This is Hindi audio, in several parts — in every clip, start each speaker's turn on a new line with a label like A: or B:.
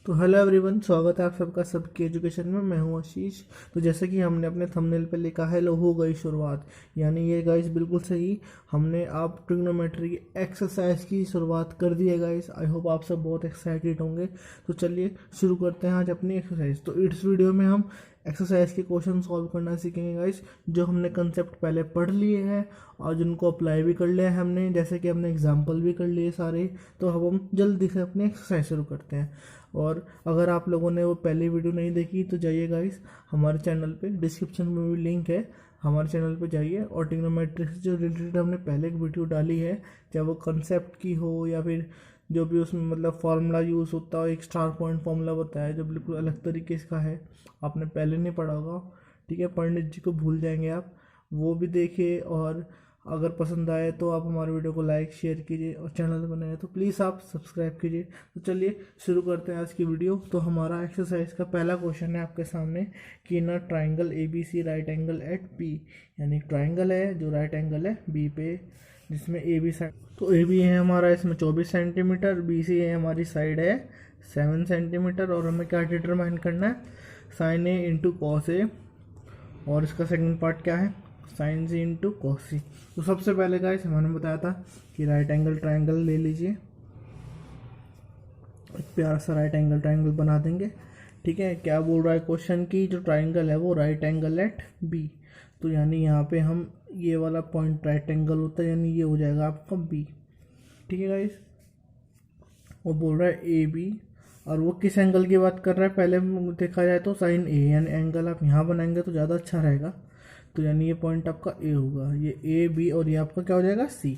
A: तो हेलो एवरीवन, स्वागत है आप सबका सबकी एजुकेशन में। मैं हूं आशीष। तो जैसे कि हमने अपने थंबनेल पे लिखा है, लो हो गई शुरुआत, यानी ये गाइस बिल्कुल सही। हमने आप ट्रिग्नोमेट्री की एक्सरसाइज की शुरुआत कर दी है गाइस। आई होप आप सब बहुत एक्साइटेड होंगे। तो चलिए शुरू करते हैं आज अपनी एक्सरसाइज। तो इस वीडियो में हम एक्सरसाइज के क्वेश्चन सॉल्व करना सीखेंगे गाइस, जो हमने कंसेप्ट पहले पढ़ लिए हैं और जिनको अप्लाई भी कर लिया है हमने, जैसे कि हमने एग्जाम्पल भी कर लिए सारे। तो अब हम जल्दी से अपनी एक्सरसाइज शुरू करते हैं। और अगर आप लोगों ने वो पहली वीडियो नहीं देखी तो जाइए गाइस, हमारे चैनल पे डिस्क्रिप्शन में भी लिंक है, हमारे चैनल पे जाइए। और ट्रिग्नोमेट्री से जो रिलेटेड हमने पहले एक वीडियो डाली है, चाहे वो कंसेप्ट की हो या फिर जो भी उसमें मतलब फार्मूला यूज़ होता हो, एक स्टार पॉइंट फार्मूला बताया जो बिल्कुल अलग तरीके का है, आपने पहले नहीं पढ़ा होगा। ठीक है, पंडित जी को भूल जाएंगे आप, वो भी देखिए। और अगर पसंद आए तो आप हमारे वीडियो को लाइक शेयर कीजिए, और चैनल पर नए हैं तो प्लीज़ आप सब्सक्राइब कीजिए। तो चलिए शुरू करते हैं आज की वीडियो। तो हमारा एक्सरसाइज का पहला क्वेश्चन है आपके सामने कि ना triangle A B C right angle at B, यानी ट्राइंगल है जो राइट एंगल है बी पे, जिसमें ए बी साइड, तो ए बी है हमारा इसमें 24 सेंटीमीटर, बी सी है हमारी साइड है 7 सेंटीमीटर। और हमें क्या डिटरमाइन करना है, sine A into cos A, और इसका सेकंड पार्ट क्या है, साइन सी इंटू कॉस सी। तो सबसे पहले गाइस मैंने बताया था कि राइट एंगल ट्राइंगल ले लीजिए, एक प्यारा सा राइट एंगल ट्राइंगल बना देंगे। ठीक है, क्या बोल रहा है क्वेश्चन की जो ट्राइंगल है वो राइट एंगल एट बी, तो यानी यहाँ पे हम ये वाला पॉइंट राइट एंगल होता है, यानी ये हो जाएगा आपका बी। ठीक है गाइस, वो बोल रहा है ए बी, और वो किस एंगल की बात कर रहा है, पहले देखा जाए तो साइन ए, यानी एंगल आप यहाँ बनाएंगे तो ज़्यादा अच्छा रहेगा। तो यानी ये पॉइंट आपका ए होगा, ये ए बी, और ये आपका क्या हो जाएगा सी।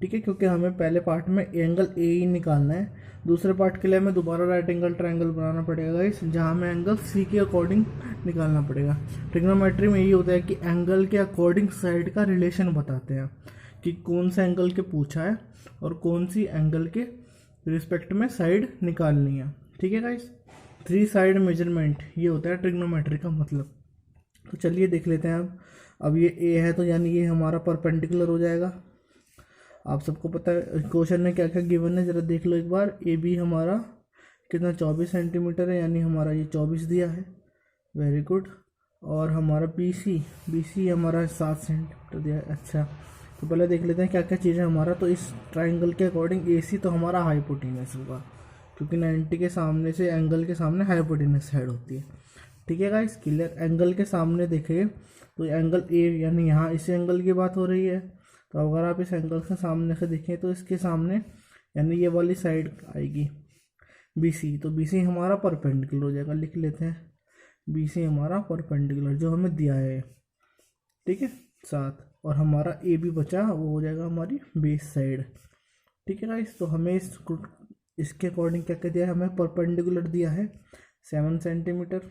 A: ठीक है, क्योंकि हमें पहले पार्ट में एंगल ए ही निकालना है, दूसरे पार्ट के लिए हमें दोबारा राइट एंगल ट्रायंगल बनाना पड़ेगा इस, जहाँ हमें एंगल सी के अकॉर्डिंग निकालना पड़ेगा। ट्रिग्नोमेट्री में यही होता है कि एंगल के अकॉर्डिंग साइड का रिलेशन बताते हैं कि कौन सा एंगल के पूछा है और कौन सी एंगल के रिस्पेक्ट में साइड निकालनी है। ठीक है गाइस, 3 साइड मेजरमेंट ये होता है ट्रिग्नोमेट्री का मतलब। तो चलिए देख लेते हैं अब ये ए है तो यानी ये हमारा परपेंडिकुलर हो जाएगा। आप सबको पता है क्वेश्चन में क्या क्या गिवन है, ज़रा देख लो एक बार। ए बी हमारा कितना 24 सेंटीमीटर है, यानी हमारा ये 24 दिया है, वेरी गुड। और हमारा बी सी हमारा 7 सेंटीमीटर दिया है। अच्छा, तो पहले देख लेते हैं क्या क्या चीज़ है हमारा। तो इस ट्राइंगल के अकॉर्डिंग ए सी तो हमारा हाइपोटेनस होगा, क्योंकि 90 के सामने से एंगल के सामने हाइपोटेनस साइड होती है। ठीक है गाइस, क्लियर। एंगल के सामने देखिए तो एंगल ए, यानी यहाँ इस एंगल की बात हो रही है। तो अगर आप इस एंगल के सामने से देखें तो इसके सामने यानी ये वाली साइड आएगी बी सी, तो बी सी हमारा परपेंडिकुलर हो जाएगा। लिख लेते हैं बी सी हमारा परपेंडिकुलर जो हमें दिया है। ठीक है, 7, और हमारा ए बी बचा वो हो जाएगा हमारी बेस साइड। ठीक है गाइस, तो हमें इसके अकॉर्डिंग क्या क्या दिया है, हमें परपेंडिकुलर दिया है 7 सेंटीमीटर,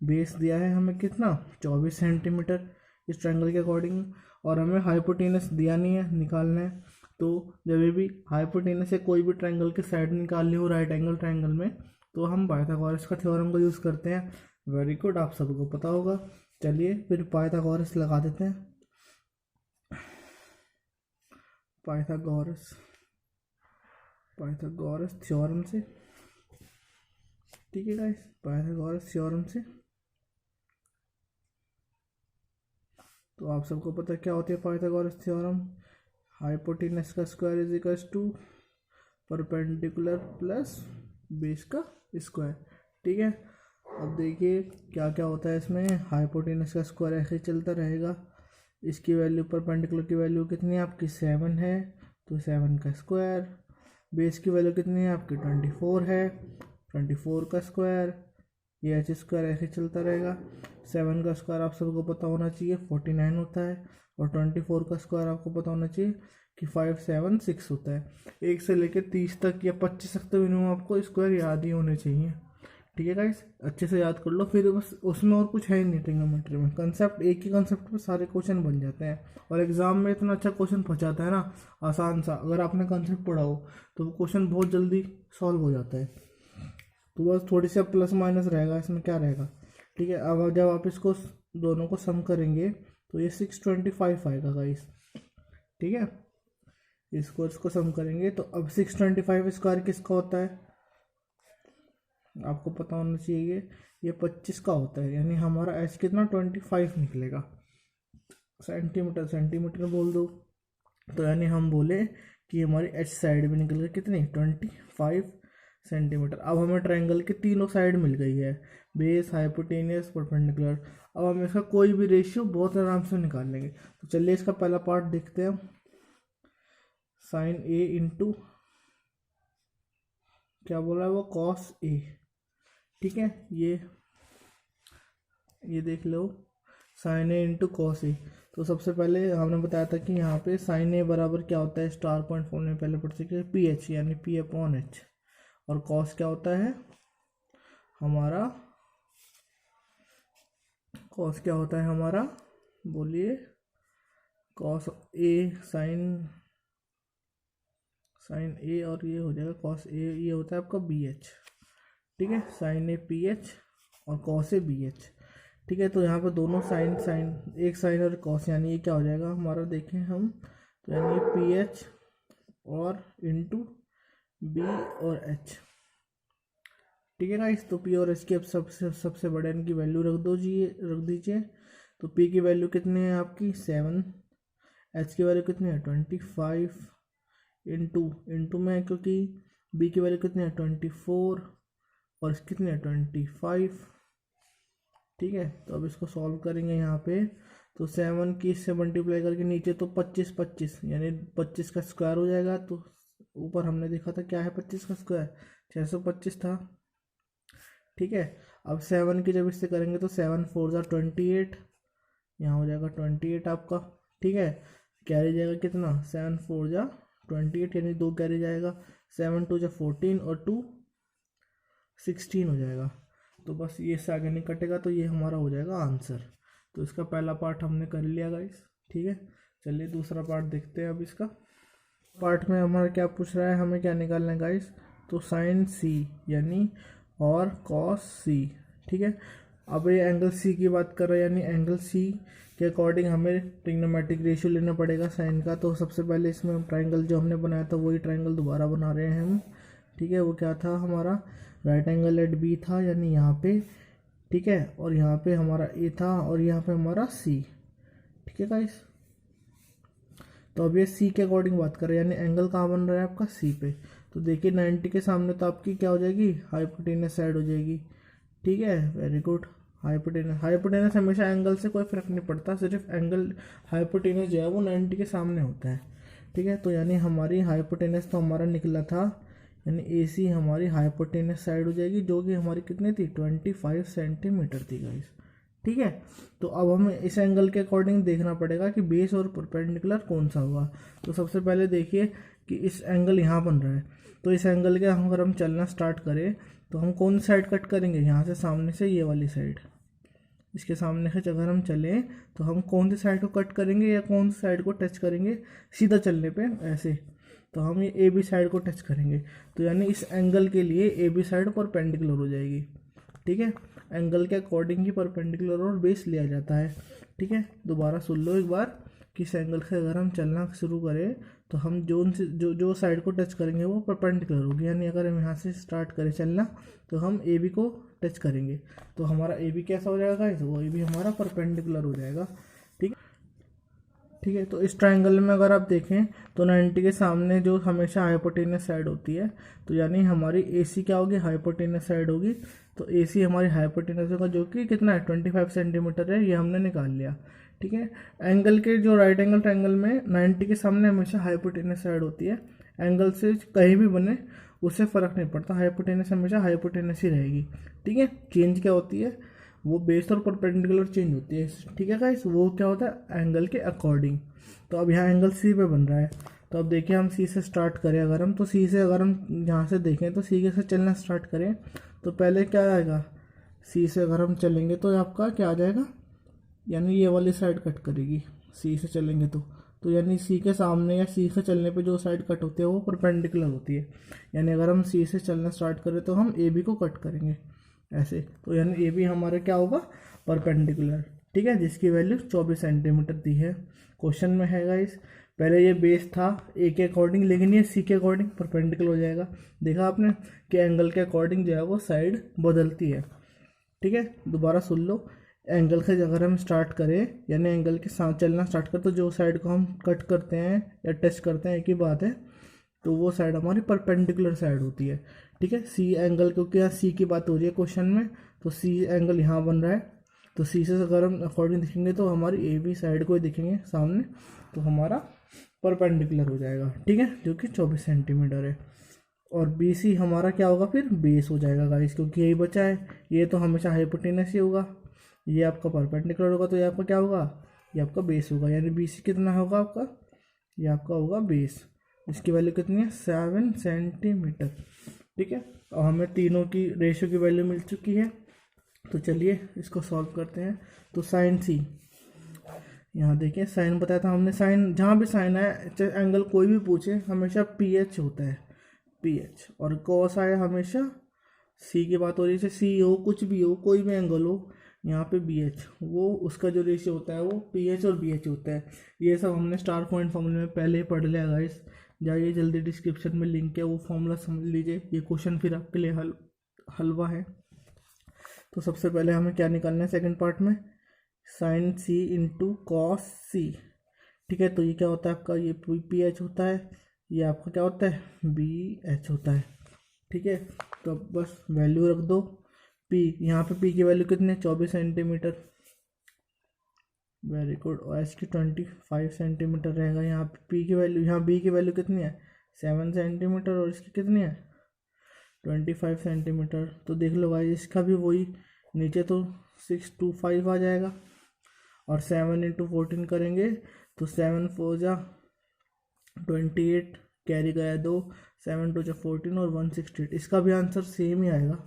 A: बेस दिया है हमें कितना 24 सेंटीमीटर इस ट्रायंगल के अकॉर्डिंग, और हमें हाइपोटेनस दिया नहीं है, निकालना है। तो जब भी हाइपोटेनस से कोई भी ट्रायंगल की साइड निकालनी हो राइट एंगल ट्रायंगल में, तो हम पाइथागोरस का थ्योरम का यूज़ करते हैं। वेरी गुड, आप सबको पता होगा। चलिए फिर पाइथागोरस लगा देते हैं, पाइथागोरस पाइथागोरस थ्योरम से। ठीक है गाइस, पाइथागोरस थ्योरम से तो आप सबको पता क्या होती है पाइथागोरस थ्योरम, हाइपोटेनस का square is equal to perpendicular plus base का स्क्वायर। ठीक है, अब देखिए क्या क्या होता है इसमें। हाइपोटेनस का स्क्वायर ऐसे ही चलता रहेगा, इसकी वैल्यू परपेंडिकुलर की वैल्यू कितनी है आपकी 7 है, तो 7 का स्क्वायर। बेस की वैल्यू कितनी है आपकी 24 है, 24 का स्क्वायर। ये एच स्क्वायर ऐसे चलता रहेगा। 7 का स्क्वायर आप सबको पता होना चाहिए 49 होता है, और 24 का स्क्वायर आपको पता होना चाहिए कि 576 होता है। 1 से लेकर 30 तक या 25 तक तो मिनिमम आपको स्क्वायर याद ही होने चाहिए। ठीक है गाइस, अच्छे से याद कर लो, फिर बस उसमें और कुछ है ही नहीं। ट्रिग्नोमेट्री में कंसेप्ट, एक ही कंसेप्ट पे सारे क्वेश्चन बन जाते हैं, और एग्जाम में इतना अच्छा क्वेश्चन फंसाता है ना, आसान सा। अगर आपने कंसेप्ट पढ़ा हो तो वो क्वेश्चन बहुत जल्दी सॉल्व हो जाता है। तो बस थोड़ी सी प्लस माइनस रहेगा, इसमें क्या रहेगा। ठीक है, अब जब आप इसको दोनों को सम करेंगे तो ये 625 आएगा गाइस। ठीक है, इसको सम करेंगे तो अब 625 स्क्वायर किसका होता है, आपको पता होना चाहिए ये 25 का होता है, यानी हमारा एच कितना 25 निकलेगा। सेंटीमीटर सेंटीमीटर बोल दो, तो यानी हम बोले कि हमारी एच साइड भी निकल गई कितनी 25 सेंटीमीटर। अब हमें ट्रायंगल की तीनों साइड मिल गई है, बेस, हाइपोटेनियस, परपेंडिकुलर। अब हम इसका कोई भी रेशियो बहुत आराम से निकाल लेंगे। तो चलिए इसका पहला पार्ट देखते हैं। साइन ए इंटू क्या बोला है वो, कॉस ए। ठीक है, ये देख लो, sign A into cos A. तो सबसे पहले हमने बताया था कि यहाँ पे साइन ए बराबर क्या होता है, स्टार पॉइंट फॉर्मूले में पहले पढ़ चुके पी एच, यानी पी अपॉन एच। और कॉस क्या होता है हमारा, कॉस क्या होता है हमारा, बोलिए, कॉस ए साइन ए, और ये हो जाएगा कॉस ए, ये होता है आपका बी एच। ठीक है, साइन ए पी एच और कॉस ए बी एच। ठीक है, तो यहाँ पर दोनों साइन एक साइन और कॉस, यानी ये क्या हो जाएगा हमारा, देखें हम, तो यानी पी एच और इंटू बी और एच। ठीक है गाइस, तो पी और एच की अब सबसे बड़े इनकी वैल्यू रख दीजिए। तो पी की वैल्यू कितनी है आपकी 7, एच की वैल्यू कितनी है 25, इंटू में, क्योंकि बी की वैल्यू कितनी है 24 और इसकी कितनी है 25। ठीक है, तो अब इसको सॉल्व करेंगे यहाँ पे। तो 7 की इससे मल्टीप्लाई करके नीचे तो 25 यानी 25 का स्क्वायर हो जाएगा। तो ऊपर हमने देखा था क्या है 25 का स्क्वायर 625 था। ठीक है, अब 7 की जब इससे करेंगे तो 7 4 जा 28, यहाँ हो जाएगा 28 आपका। ठीक है, कैरी जाएगा कितना 7 4 जा 28, यानी 2 कैरी जाएगा, 7 2 जा 14 और 2 16 हो जाएगा। तो बस ये इससे आगे नहीं कटेगा, तो ये हमारा हो जाएगा आंसर। तो इसका पहला पार्ट हमने कर लिया गाइस। ठीक है, चलिए दूसरा पार्ट देखते हैं। अब इसका पार्ट में हमारा क्या पूछ रहा है, हमें क्या निकालना है गाइस, तो साइन सी यानी और कॉस सी। ठीक है, अब ये एंगल सी की बात कर रहे हैं, यानी एंगल सी के अकॉर्डिंग हमें ट्रिग्नोमेट्रिक रेशियो लेना पड़ेगा साइन का। तो सबसे पहले इसमें ट्राइंगल जो हमने बनाया था वही ट्राइंगल दोबारा बना रहे हैं हम। ठीक है, वो क्या था हमारा, राइट एंगल एट बी था, यानी यहाँ पे। ठीक है, और यहाँ पे हमारा ए था और यहाँ पे हमारा सी। ठीक है गाइस, तो अब ये सी के अकॉर्डिंग बात करें, यानी एंगल कहाँ बन रहा है आपका सी पे। तो देखिए 90 के सामने तो आपकी क्या हो जाएगी, हाइपोटेनस साइड हो जाएगी। ठीक है, वेरी गुड। हाइपोटेनस हमेशा एंगल से कोई फर्क नहीं पड़ता, सिर्फ एंगल हाइपोटेनस जो है वो 90 के सामने होता है। ठीक है, तो यानी हमारी हाइपोटेनस तो हमारा निकला था, यानी ए सी हमारी हाइपोटेनस साइड हो जाएगी, जो कि हमारी कितनी थी 25 सेंटीमीटर थी गाइस। ठीक है, तो अब हमें इस एंगल के अकॉर्डिंग देखना पड़ेगा कि बेस और परपेंडिकुलर कौन सा होगा। तो सबसे पहले देखिए कि इस एंगल यहाँ बन रहा है, तो इस एंगल के अगर हम चलना स्टार्ट करें तो हम कौन सी साइड कट करेंगे, यहाँ से सामने से ये वाली साइड। इसके सामने से अगर हम चलें तो हम कौन सी साइड को कट करेंगे या कौन सी साइड को टच करेंगे, सीधा चलने पे ऐसे, तो हम ये ए बी साइड को टच करेंगे। तो यानी इस एंगल के लिए ए बी साइड परपेंडिकुलर हो जाएगी। ठीक है, एंगल के अकॉर्डिंग ही परपेंडिकुलर और बेस लिया जाता है। ठीक है, दोबारा सुन लो एक बार कि इस एंगल से अगर हम चलना शुरू करें तो हम जो साइड को टच करेंगे वो परपेंडिकुलर होगी, यानी अगर हम यहाँ से स्टार्ट करें चलना तो हम ए बी को टच करेंगे, तो हमारा ए बी कैसा हो जाएगा, वो ए बी हमारा परपेंडिकुलर हो जाएगा। ठीक है, तो इस ट्रायंगल में अगर आप देखें तो 90 के सामने जो हमेशा हाइपोटेनस साइड होती है, तो यानी हमारी AC क्या होगी, हाइपोटेनस साइड होगी। तो AC हमारी हाइपोटेनस होगा, जो कि कितना है 25 सेंटीमीटर है, ये हमने निकाल लिया। ठीक है, एंगल के जो राइट एंगल ट्रायंगल में 90 के सामने हमेशा हाइपोटेनस साइड होती है, एंगल से कहीं भी बने उससे फ़र्क नहीं पड़ता, हाइपोटेनस हमेशा हाइपोटेनस ही रहेगी। ठीक है, चेंज क्या होती है, वो बेस और परपेंडिकुलर चेंज होती है। ठीक है गाइस, वो क्या होता है एंगल के अकॉर्डिंग। तो अब यहाँ एंगल सी पे बन रहा है, तो अब देखिए हम सी से स्टार्ट करें, अगर हम तो सी से अगर हम यहाँ से देखें तो सी के से चलना स्टार्ट करें तो पहले क्या आएगा, सी से अगर हम चलेंगे तो आपका क्या आ जाएगा, यानी ये वाली साइड कट करेगी सी से चलेंगे तो यानी सी के सामने या सी से चलने पे जो साइड कट होती है वो परपेंडिकुलर होती है। यानी अगर हम सी से चलना स्टार्ट करें तो हम ए बी को कट करेंगे ऐसे, तो यानी ए बी हमारा क्या होगा परपेंडिकुलर। ठीक है, जिसकी वैल्यू 24 सेंटीमीटर दी है क्वेश्चन में है गाइस। पहले ये बेस था ए के अकॉर्डिंग, लेकिन ये सी के अकॉर्डिंग परपेंडिकुलर हो जाएगा। देखा आपने कि एंगल के अकॉर्डिंग जो है वो साइड बदलती है। ठीक है, दोबारा सुन लो। एंगल से अगर हम स्टार्ट करें, यानी एंगल के साथ चलना स्टार्ट करें, तो जो साइड को हम कट करते हैं या टच करते हैं एक ही बात है, तो वो साइड हमारी परपेंडिकुलर साइड होती है। ठीक है, सी एंगल, क्योंकि यहाँ सी की बात हो रही है क्वेश्चन में, तो सी एंगल यहाँ बन रहा है, तो सी से अगर हम अकॉर्डिंग दिखेंगे तो हमारी ए बी साइड को ही दिखेंगे सामने, तो हमारा परपेंडिकुलर हो जाएगा। ठीक है, जो कि 24 सेंटीमीटर है। और बी सी हमारा क्या होगा फिर, बेस हो जाएगा गाइस, क्योंकि यही बचा है। ये तो हमेशा हाइपोटेनस ही होगा, ये आपका परपेंडिकुलर होगा, तो ये आपका क्या होगा, ये आपका बेस होगा। यानी बी सी कितना होगा आपका, ये आपका होगा बेस। इसकी वैल्यू कितनी है, 7 सेंटीमीटर। ठीक है, और हमें तीनों की रेशियो की वैल्यू मिल चुकी है, तो चलिए इसको सॉल्व करते हैं। तो साइन सी, यहाँ देखिए साइन बताया था हमने, साइन जहाँ भी साइन है, चाहे एंगल कोई भी पूछे, हमेशा पी एच होता है, पी एच। और कॉस आया हमेशा, सी की बात हो रही है, जैसे सी हो, कुछ भी हो, कोई भी एंगल हो, यहाँ पे बी एच, वो उसका जो रेशियो होता है वो पी एच और बी एच होता है। ये सब हमने स्टार पॉइंट फॉर्मूले में पहले ही पढ़ लिया गाइस, जाइए जल्दी डिस्क्रिप्शन में लिंक है, वो फॉर्मूला समझ लीजिए। ये क्वेश्चन फिर आपके लिए हलवा है। तो सबसे पहले हमें क्या निकालना है सेकंड पार्ट में, साइन सी इंटू कॉस सी। ठीक है, तो ये क्या होता है आपका, ये पी एच होता है, ये आपका क्या होता है, बी एच होता है। ठीक है, तो अब बस वैल्यू रख दो। पी, यहाँ पे पी की वैल्यू कितनी है, 24 सेंटीमीटर, वेरी गुड। और एच की 25 सेंटीमीटर रहेगा। यहाँ पे पी की वैल्यू, यहाँ बी की वैल्यू कितनी है, 7 सेंटीमीटर, और इसकी कितनी है, 25 सेंटीमीटर। तो देख लो भाई, इसका भी वही, नीचे तो 625 आ जाएगा, और 7 इंटू 14 करेंगे तो 7 4 जा 28, कैरी गया 2, 7 2 जा 14 और 168। इसका भी आंसर सेम ही आएगा।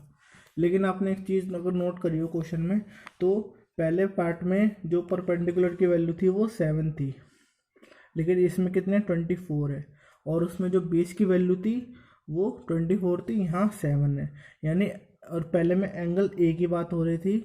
A: लेकिन आपने एक चीज़ अगर नोट करी हो क्वेश्चन में, तो पहले पार्ट में जो परपेंडिकुलर की वैल्यू थी वो 7 थी, लेकिन इसमें कितने 24 है, और उसमें जो बेस की वैल्यू थी वो 24 थी, यहाँ 7 है। यानी, और पहले में एंगल ए की बात हो रही थी,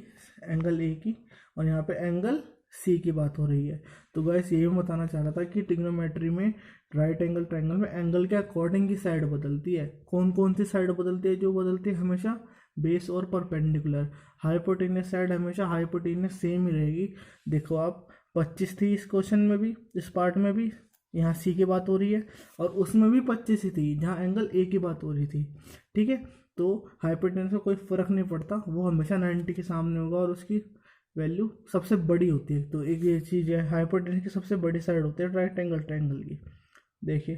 A: एंगल ए की, और यहाँ पे एंगल सी की बात हो रही है। तो गैस यही मैं बताना चाह रहा था कि ट्रिग्नोमेट्री में राइट एंगल ट्रायंगल में एंगल के अकॉर्डिंग की साइड बदलती है। कौन कौन सी साइड बदलती है, जो बदलती है हमेशा बेस और परपेंडिकुलर। हाइपोटेनस साइड हमेशा हाइपोटेनस सेम ही रहेगी। देखो आप, 25 थी इस क्वेश्चन में भी, इस पार्ट में भी, यहाँ सी की बात हो रही है, और उसमें भी 25 ही थी जहाँ एंगल ए की बात हो रही थी। ठीक है, तो हाइपोटेनस का कोई फ़र्क नहीं पड़ता, वो हमेशा 90 के सामने होगा, और उसकी वैल्यू सबसे बड़ी होती है। तो एक ये चीज़ है, हाइपोटेनस की सबसे बड़ी साइड होती है राइट एंगल ट्रायंगल की। देखिए,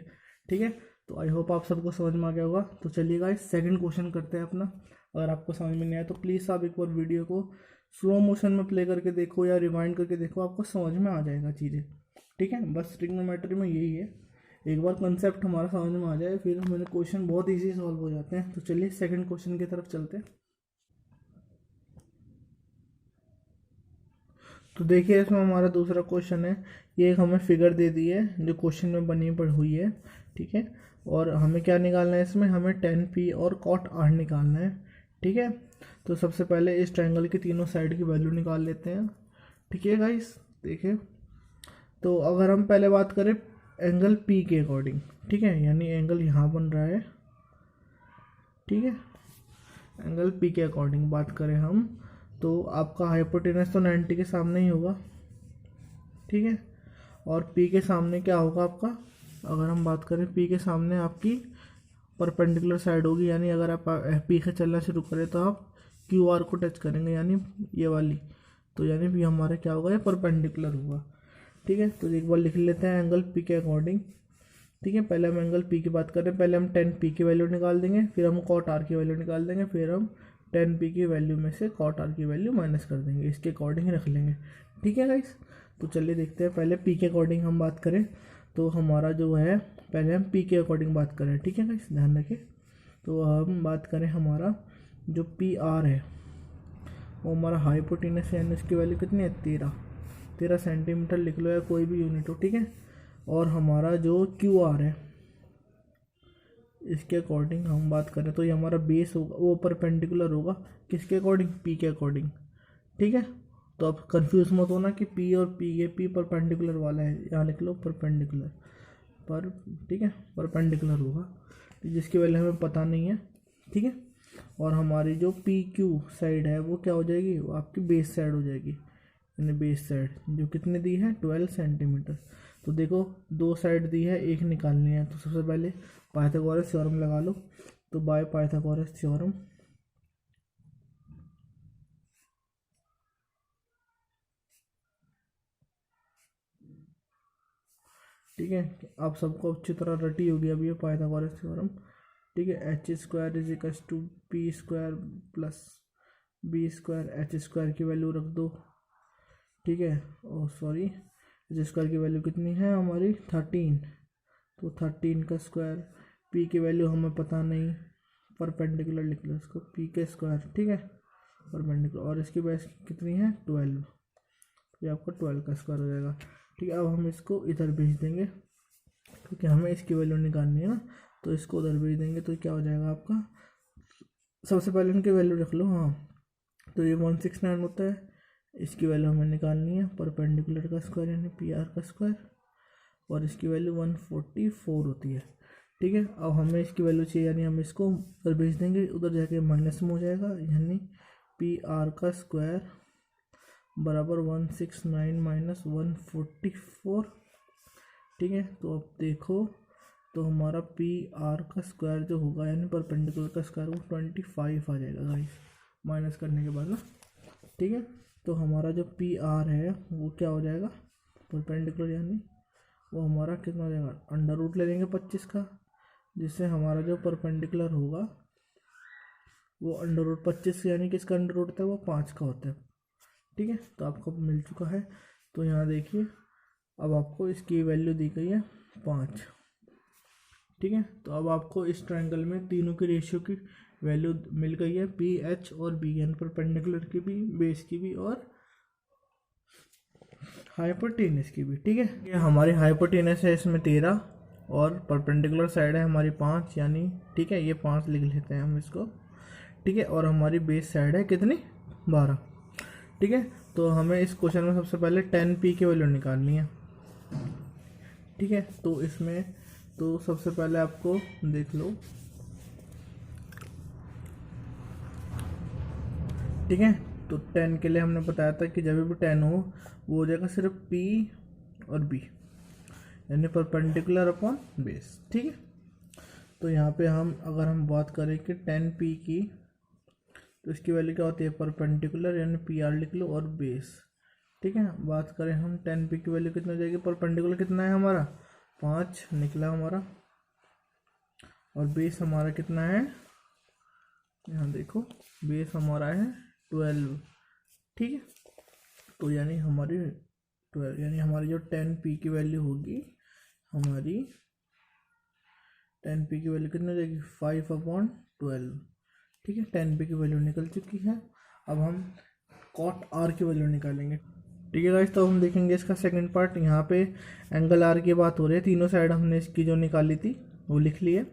A: ठीक है, तो आई होप आप सबको समझ में आ गया होगा। तो चलिए गाइस, सेकंड क्वेश्चन करते हैं अपना। अगर आपको समझ में नहीं आया तो प्लीज़ आप एक बार वीडियो को स्लो मोशन में प्ले करके देखो या रिवाइंड करके देखो, आपको समझ में आ जाएगा चीज़ें। ठीक है, बस ट्रिग्नोमेट्री में यही है, एक बार कंसेप्ट हमारा समझ में आ जाए, फिर मेरे क्वेश्चन बहुत ईजी सॉल्व हो जाते हैं। तो चलिए सेकंड क्वेश्चन की तरफ चलते हैं। तो देखिए, इसमें हमारा दूसरा क्वेश्चन है, ये एक हमें फिगर दे दी है जो क्वेश्चन में बनी पड़ी हुई है। ठीक है, और हमें क्या निकालना है इसमें, हमें tan p और cot r निकालना है। ठीक है, तो सबसे पहले इस ट्रायंगल की तीनों साइड की वैल्यू निकाल लेते हैं। ठीक है गाइस, देखिए, तो अगर हम पहले बात करें एंगल p के अकॉर्डिंग, ठीक है, यानी एंगल यहाँ बन रहा है। ठीक है, एंगल p के अकॉर्डिंग बात करें हम, तो आपका हाइपोटेनस तो 90 के सामने ही होगा। ठीक है, और p के सामने क्या होगा आपका, अगर हम बात करें p के सामने आपकी परपेंडिकुलर साइड होगी, यानी अगर आप p से चलना शुरू करें तो आप QR को टच करेंगे, यानी ये वाली, तो यानी p हमारा क्या होगा, ये परपेंडिकुलर होगा। ठीक है, तो एक बार लिख लेते हैं एंगल p के अकॉर्डिंग। ठीक है, पहले हम एंगल p की बात करें, पहले हम tan p की वैल्यू निकाल देंगे, फिर हम cot r की वैल्यू निकाल देंगे, फिर हम tan p की वैल्यू में से cot r की वैल्यू माइनस कर देंगे, इसके अकॉर्डिंग रख लेंगे। ठीक है गाइस, तो चलिए देखते हैं, पहले p के अकॉर्डिंग हम बात करें तो हमारा जो है, पहले हम p के अकॉर्डिंग बात करें। ठीक है गाइस, ध्यान रखें। तो हम बात करें, हमारा जो पी आर है वो हमारा हाइपोटेनस है, यानी उसकी वैल्यू कितनी है, 13 सेंटीमीटर लिख लो, या कोई भी यूनिट हो। ठीक है, और हमारा जो क्यू आर है, इसके अकॉर्डिंग हम बात करें तो ये हमारा बेस होगा, वो परपेंडिकुलर होगा किसके अकॉर्डिंग, पी के अकॉर्डिंग। ठीक है, तो आप कंफ्यूज मत होना कि पी और पी, ये पी परपेंडिकुलर वाला है, यहाँ लिख लो परपेंडिकुलर। पर, ठीक है, परपेंडिकुलर होगा, जिसकी वैल्यू हमें पता नहीं है, ठीक है। और हमारी जो पी क्यू साइड है वो क्या हो जाएगी, वो आपकी बेस साइड हो जाएगी, यानी बेस साइड जो कितनी दी है 12 सेंटीमीटर। तो देखो दो साइड दी है, एक निकालनी है, तो सबसे पहले पाइथागोरस थ्योरम लगा लो। तो बाय पाइथागोरस थ्योरम, ठीक है, आप सबको अच्छी तरह रटी होगी अभी ये पाइथागोरस थ्योरम, ठीक है। H square is equal to P square plus B square, H square की वैल्यू रख दो, ठीक है। और सॉरी, एच स्क्वायर की वैल्यू कितनी है हमारी 13, तो 13 का स्क्वायर, पी की वैल्यू हमें पता नहीं, परपेंडिकुलर लिख लो इसको, पी के स्क्वायर, ठीक है, परपेंडिकुलर, और इसकी बेस कितनी है 12, ये आपका 12 का स्क्वायर हो जाएगा, ठीक है। अब हम इसको इधर भेज देंगे क्योंकि हमें इसकी वैल्यू निकालनी है ना, तो इसको उधर भेज देंगे, तो क्या हो जाएगा आपका, सबसे पहले इनकी वैल्यू रख लो, हाँ, तो ये 169 होता है, इसकी वैल्यू हमें निकालनी है, परपेंडिकुलर का स्क्वायर यानी पी आर का स्क्वायर, और इसकी वैल्यू 144 होती है, ठीक है। अब हमें इसकी वैल्यू चाहिए, यानी हम इसको उधर भेज देंगे, उधर जाके माइनस में हो जाएगा, यानी पी आर का स्क्वायर बराबर 169 माइनस 144, ठीक है। तो अब देखो, तो हमारा पी आर का स्क्वायर जो होगा यानी परपेंडिकुलर का स्क्वायर वो 25 आ जाएगा गाइस, माइनस करने के बाद ना, ठीक है। तो हमारा जो पी आर है वो क्या हो जाएगा, परपेंडिकुलर यानी वो हमारा कितना हो जाएगा, अंडर रूट ले लेंगे 25 का, जिससे हमारा जो परपेंडिकुलर होगा वो अंडर रूट 25 यानी किसका अंडर रूट होता है, वो 5 का होता है, ठीक है। तो आपको मिल चुका है, तो यहाँ देखिए अब आपको इसकी वैल्यू दी गई है 5, ठीक है। तो अब आपको इस ट्रायंगल में तीनों की रेशियो की वैल्यू मिल गई है, पी एच और बी एन, परपेंडिकुलर की भी, बेस की भी, और हाइपोटेनस की भी, ठीक है। ये हमारी हाइपोटेनस है इसमें 13, और परपेंडिकुलर साइड है हमारी 5, यानी ठीक है, ये 5 लिख लेते हैं हम इसको, ठीक है। और हमारी बेस साइड है कितनी 12, ठीक है। तो हमें इस क्वेश्चन में सबसे पहले 10p की वैल्यू निकालनी है, ठीक है। तो इसमें तो सबसे पहले आपको देख लो, ठीक है। तो 10 के लिए हमने बताया था कि जब भी 10 हो वो हो जाएगा सिर्फ p और b, यानी परपेंडिकुलर अपॉन बेस, ठीक है। तो यहाँ पे हम अगर हम बात करें कि 10p की, तो इसकी वैल्यू क्या होती है, परपेंडिकुलर यानी पी आर लिख लो और बेस, ठीक है। बात करें हम 10p की वैल्यू कितना हो जाएगी, परपेंडिकुलर कितना है हमारा 5 निकला हमारा, और बेस हमारा कितना है, यहाँ देखो बेस हमारा है 12, ठीक है। तो यानी हमारी 12, यानी हमारी जो 10p की वैल्यू होगी, हमारी 10p की वैल्यू कितनी हो जाएगी 5/12, ठीक है। 10p की वैल्यू निकल चुकी है, अब हम कॉट आर की वैल्यू निकालेंगे, ठीक है गाइस। तो हम देखेंगे इसका सेकंड पार्ट, यहाँ पे एंगल आर की बात हो रही है, तीनों साइड हमने इसकी जो निकाली थी वो लिख ली है,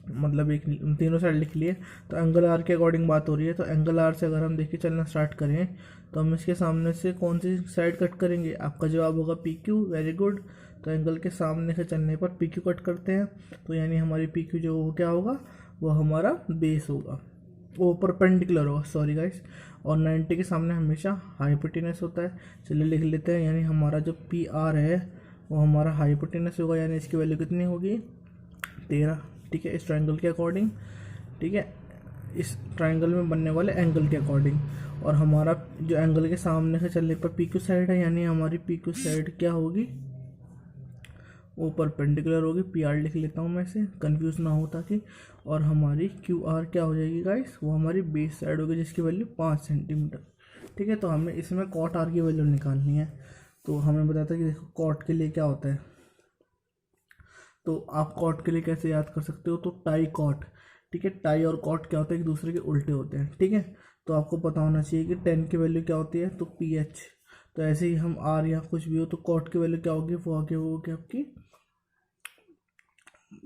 A: मतलब एक तीनों साइड लिख लिए, तो एंगल आर के अकॉर्डिंग बात हो रही है। तो एंगल आर से अगर हम देखिए चलना स्टार्ट करें, तो हम इसके सामने से कौन सी साइड कट करेंगे, आपका जवाब होगा पी क्यू, वेरी गुड। तो एंगल के सामने से चलने पर पी क्यू कट करते हैं, तो यानी हमारी पी क्यू जो क्या होगा वो हमारा बेस होगा, वो परपेंडिकुलर होगा, सॉरी गाइस। और 90 के सामने हमेशा हाइपोटेनस होता है, चलिए लिख लेते हैं, यानी हमारा जो पी आर है वो हमारा हाइपोटेनस होगा, यानी इसकी वैल्यू कितनी होगी 13, ठीक है, इस ट्रायंगल के अकॉर्डिंग, ठीक है, इस ट्रायंगल में बनने वाले एंगल के अकॉर्डिंग। और हमारा जो एंगल के सामने से चलने पर पी क्यू साइड है, यानी हमारी पी क्यू साइड क्या होगी, वो परपेंडिकुलर होगी, पी आर लिख लेता हूँ मैं इसे, कंफ्यूज ना हो ताकि। और हमारी क्यू आर क्या हो जाएगी गाइस, वो हमारी बेस साइड होगी, जिसकी वैल्यू 5 सेंटीमीटर, ठीक है। तो हमें इसमें कॉट आर की वैल्यू निकालनी है, तो हमें बताया था कि देखो कॉट के लिए क्या होता है, तो आप कॉट के लिए कैसे याद कर सकते हो, तो टाई कॉट, ठीक है। टाई और कॉट क्या होता है, एक दूसरे के उल्टे होते हैं, ठीक है। तो आपको पता होना चाहिए कि 10 की वैल्यू क्या होती है, तो पी एच। तो ऐसे ही हम आर या कुछ भी हो, तो कॉट की वैल्यू क्या होगी, वो आगे वो होगी आपकी,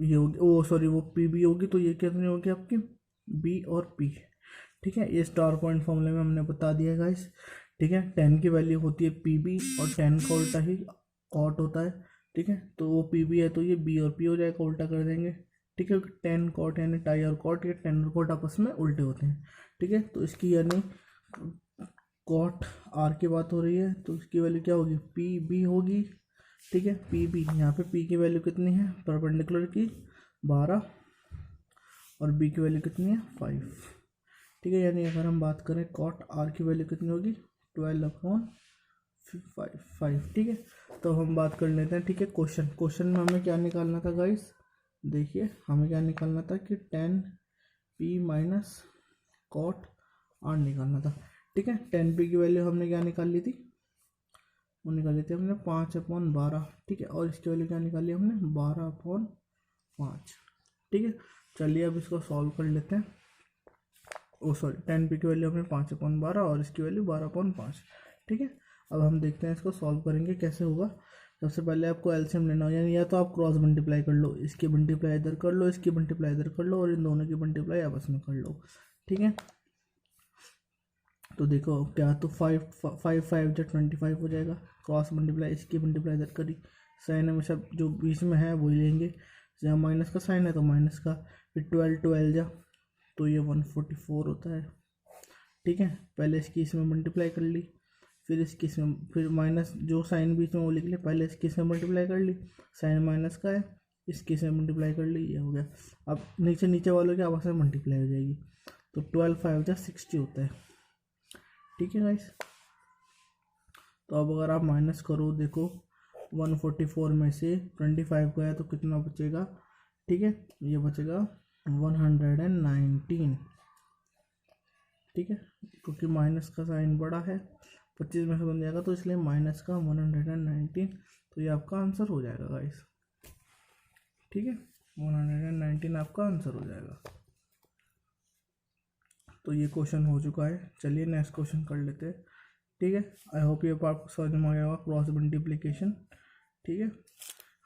A: ये होगी, ओ सॉरी वो पी बी होगी, तो ये कितनी होगी आपकी बी और पी, ठीक है। ये स्टार पॉइंट फॉर्मूले में हमने बता दिया गाइस, ठीक है। 10 की वैल्यू होती है पी बी, और 10 का उल्टा ही कॉट होता है, ठीक है, तो वो पी बी है तो ये बी और पी हो जाएगा, उल्टा कर देंगे। ठीक है, टेन कॉट यानी टाई और कॉट, ये टेन और कॉट आपस में उल्टे होते हैं। ठीक है, तो इसकी यानी कॉट आर की बात हो रही है तो इसकी वैल्यू क्या होगी, पी बी होगी। ठीक है, पी बी, यहाँ पे पी की वैल्यू कितनी है परपेंडिकुलर की 12 और बी की वैल्यू कितनी है 5। ठीक है, यानी अगर हम बात करें कॉट आर की वैल्यू कितनी होगी 12/5। ठीक है, तो हम बात कर लेते हैं। ठीक है, क्वेश्चन में हमें क्या निकालना था गाइस, देखिए हमें क्या निकालना था कि 10p माइनस कॉट आर निकालना था। ठीक है, 10p की वैल्यू हमने क्या निकाल ली थी, वो निकाली थी हमने 5/12। ठीक है, और इसकी वैल्यू क्या निकाली हमने 12/5। ठीक है, चलिए अब इसको सॉल्व कर लेते हैं। ओ सॉरी, 10p की वैल्यू हमने 5/12 और इसकी वैल्यू 12/5। ठीक है, अब हम देखते हैं इसको सॉल्व करेंगे कैसे होगा। सबसे पहले आपको एलसीएम लेना हो, यानी या तो आप क्रॉस मल्टीप्लाई कर लो, इसकी मल्टीप्लाई इधर कर लो, इसकी मल्टीप्लाई इधर कर लो और इन दोनों की मल्टीप्लाई आपस में कर लो। ठीक है, तो देखो क्या, तो 5 5 5 जो 25 हो जाएगा, क्रॉस मल्टीप्लाई, इसकी मल्टीप्लाई इधर करी, साइन हमेशा जो बीच में है वही लेंगे, जहाँ माइनस का साइन है तो माइनस का, फिर 12 जा तो ये 144 होता है। ठीक है, पहले इसकी इसमें मल्टीप्लाई कर ली, फिर इसकी इसमें, फिर माइनस जो साइन बीच में वो लिख लिया, पहले इसकी इसमें मल्टीप्लाई कर ली, साइन माइनस का है, इसकी इसमें मल्टीप्लाई कर ली, ये हो गया। अब नीचे नीचे वालों की आपस में मल्टीप्लाई हो जाएगी, तो 12 5 जा 60 होता है। ठीक है गाइस, तो अब अगर आप माइनस करो, देखो 144 में से 25 गया तो कितना बचेगा। ठीक है, ये बचेगा 119। ठीक है, क्योंकि माइनस का साइन बड़ा है, 25 में से बन जाएगा तो इसलिए माइनस का 119, तो ये आपका आंसर हो जाएगा गाइस। ठीक है, 119 आपका आंसर हो जाएगा। तो ये क्वेश्चन हो चुका है, चलिए नेक्स्ट क्वेश्चन कर लेते हैं। ठीक है, आई होप ये आपको समझ में आ गया होगा क्रॉस मल्टीप्लिकेशन। ठीक है,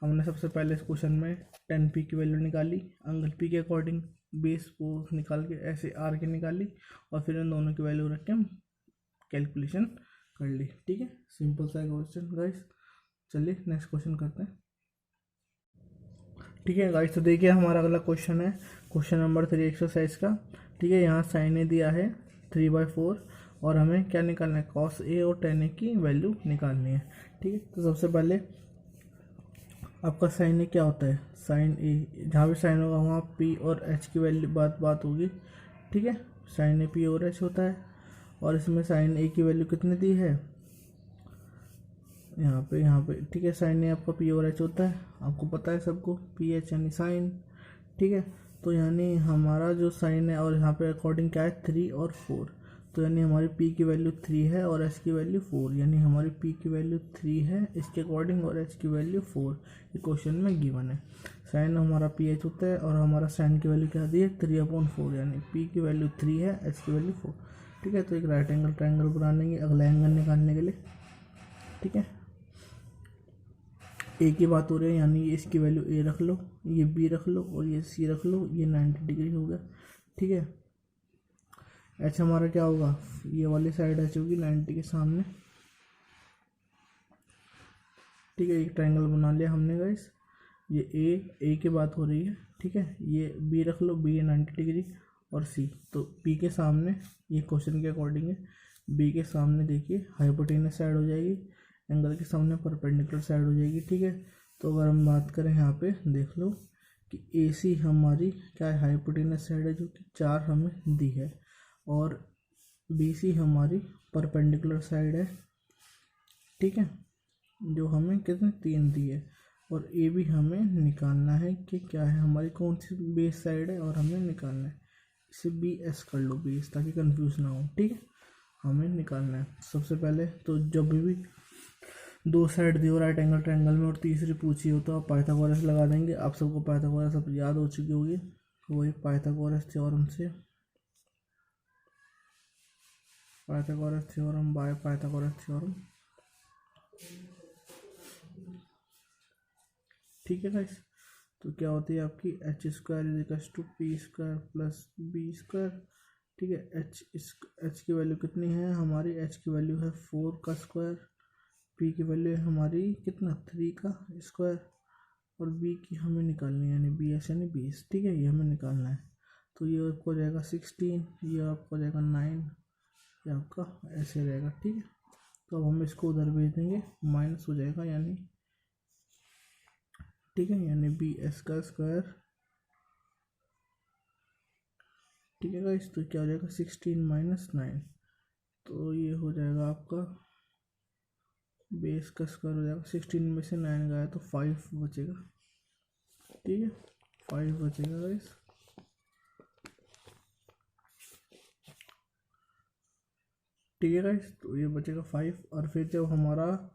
A: हमने सबसे पहले इस क्वेश्चन में 10p की वैल्यू निकाली, एंगल p के अकॉर्डिंग बेस को निकाल के ऐसे r के निकाली, और फिर इन दोनों की वैल्यू रख के हम कैलकुलेशन कर ली। ठीक है, सिंपल सा क्वेश्चन गाइस। चलिए नेक्स्ट क्वेश्चन करते हैं। ठीक है गाइस, तो देखिए हमारा अगला क्वेश्चन है क्वेश्चन नंबर 3 एक्सरसाइज का। ठीक है, यहाँ साइन ए दिया है 3/4 और हमें क्या निकालना है, cos a और tan a की वैल्यू निकालनी है। ठीक है, तो सबसे पहले आपका साइन ए क्या होता है, साइन ए जहाँ भी साइन होगा वहाँ पी और एच की वैल्यू बात होगी। ठीक है, साइन ए पी और एच होता है, और इसमें साइन ए की वैल्यू कितनी दी है यहाँ पे। ठीक है, साइन ए आपका पी और एच होता है, आपको पता है सबको, पी एच यानी साइन। ठीक है, तो यानी हमारा जो साइन है, और यहाँ पे अकॉर्डिंग क्या है 3 और 4, तो यानी हमारी p की वैल्यू 3 है और h की वैल्यू 4, यानी हमारी p की वैल्यू 3 है इसके अकॉर्डिंग और h की वैल्यू 4, ये क्वेश्चन में गिवन है। साइन हमारा पी एच होता है और हमारा साइन की वैल्यू क्या दी है 3/4, यानी p की वैल्यू 3 है, h की वैल्यू 4। ठीक है, तो एक राइट एंगल ट्रायंगल बना लेंगे अगला एंगल निकालने के लिए। ठीक है, ए की बात हो रही है, यानी इसकी वैल्यू ए रख लो, ये बी रख लो और ये सी रख लो, ये 90 डिग्री हो गया। ठीक है, एच हमारा क्या होगा, ये वाली साइड एच होगी 90 के सामने। ठीक है, एक ट्रायंगल बना लिया हमने गाइस, ये ए की बात हो रही है। ठीक है, ये बी रख लो, बी है 90 डिग्री, और सी तो बी के सामने, ये क्वेश्चन के अकॉर्डिंग है, बी के सामने देखिए हाइपोटेनस साइड हो जाएगी, एंगल के सामने परपेंडिकुलर साइड हो जाएगी। ठीक है, तो अगर हम बात करें यहाँ पे देख लो कि ए सी हमारी क्या है, हाइपोटेनस साइड है जो कि 4 हमें दी है, और बी सी हमारी परपेंडिकुलर साइड है। ठीक है, जो हमें कितने 3 दी है, और ए भी हमें निकालना है कि क्या है हमारी कौन सी बेस साइड है, और हमें निकालना है, इसे बी एस कर लो बेस, ताकि कंफ्यूज ना हो। ठीक है, हमें निकालना है सबसे पहले, तो जब भी दो साइड दी हो राइट एंगल ट्रायंगल में और तीसरी पूछी हो तो आप पाइथागोरस लगा देंगे। आप सबको पाइथागोरस सब याद हो चुकी होगी, वही Pythagoras theorem by Pythagoras theorem. ठीक है गाइस, तो क्या होती है आपकी h² = p² + b²। ठीक है, h की वैल्यू कितनी है हमारी, h की वैल्यू है 4 का स्क्वायर। पी की वैल्यू है हमारी कितना 3 का स्क्वायर और बी की हमें निकालनी है यानी बी एस यानी 20, ठीक है, ये हमें निकालना है। तो ये आपको हो जाएगा 16, ये आपको हो जाएगा 9, ये आपका ऐसे रहेगा, ठीक है। तो अब हम इसको उधर भेज देंगे, माइनस हो जाएगा यानी, ठीक है, यानी बी एस का स्क्वायर, ठीक है गाइस। तो क्या हो जाएगा 16 माइनस 9, तो ये हो जाएगा आपका बेस का स्क्वायर हो जाएगा। 16 में से 9 गया तो 5 बचेगा, ठीक है, 5 बचेगा गाइस। ठीक है गाइस, तो ये बचेगा 5 और फिर जब हमारा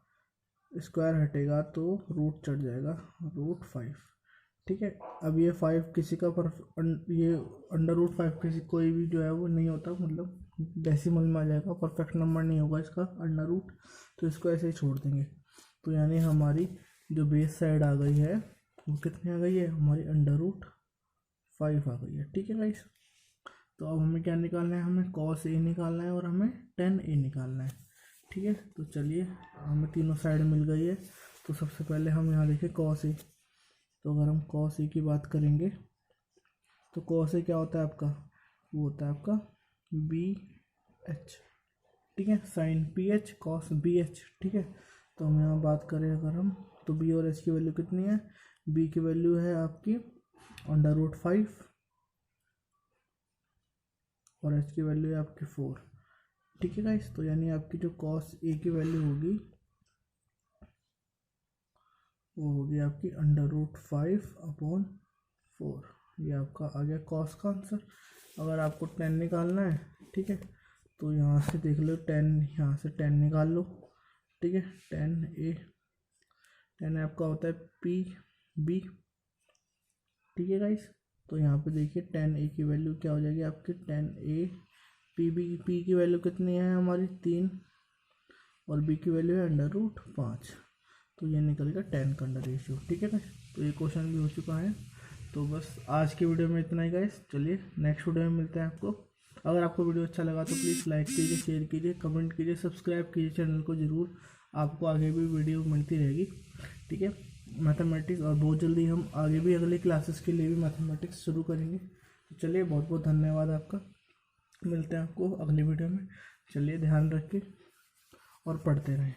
A: स्क्वायर हटेगा तो रूट चढ़ जाएगा, √5, ठीक है। अब ये 5 किसी का ये √5 किसी कोई भी जो है वो नहीं होता, मतलब डेसिमल में आ जाएगा, परफेक्ट नंबर नहीं होगा इसका अंडर रूट, तो इसको ऐसे ही छोड़ देंगे। तो यानी हमारी जो बेस साइड आ गई है वो कितनी आ गई है हमारी √5 आ गई है, ठीक है गाइस। तो अब हमें क्या निकालना है, हमें cos a निकालना है और हमें tan a निकालना है, ठीक है। तो चलिए हमें तीनों साइड मिल गई है। तो सबसे पहले हम यहाँ देखें cos a, तो अगर हम cos a की बात करेंगे तो cos a क्या होता है आपका, वो होता है आपका BH, ठीक है, sin PH cos BH, ठीक है। तो हम यहाँ बात करें अगर हम, तो B और H की वैल्यू कितनी है, B की वैल्यू है आपकी √5 और H की वैल्यू है आपकी 4, ठीक है गाइस। तो यानी आपकी जो cos A की वैल्यू होगी वो होगी आपकी √5/4, ये आपका आ गया cos का आंसर। अगर आपको tan निकालना है, ठीक है, तो यहाँ से देख लो tan, यहाँ से tan निकाल लो, ठीक है। tan आपका होता है PB, ठीक है गाइस। तो यहाँ पे देखिए tan A की वैल्यू क्या हो जाएगी आपकी, tan A PB, P की वैल्यू कितनी है हमारी 3 और B की वैल्यू है √5, तो ये निकलेगा tan का अंडर रेशियो, ठीक है गाइस। तो ये क्वेश्चन भी हो चुका है। तो बस आज की वीडियो में इतना ही गाइस, चलिए नेक्स्ट वीडियो में मिलते हैं आपको। अगर आपको वीडियो अच्छा लगा तो प्लीज़ लाइक कीजिए, शेयर कीजिए, कमेंट कीजिए, सब्सक्राइब कीजिए चैनल को ज़रूर, आपको आगे भी वीडियो मिलती रहेगी, ठीक है, मैथमेटिक्स। और बहुत जल्दी हम आगे भी अगले क्लासेस के लिए भी मैथमेटिक्स शुरू करेंगे। तो चलिए बहुत बहुत धन्यवाद आपका, मिलते हैं आपको अगली वीडियो में। चलिए ध्यान रखिए और पढ़ते रहें।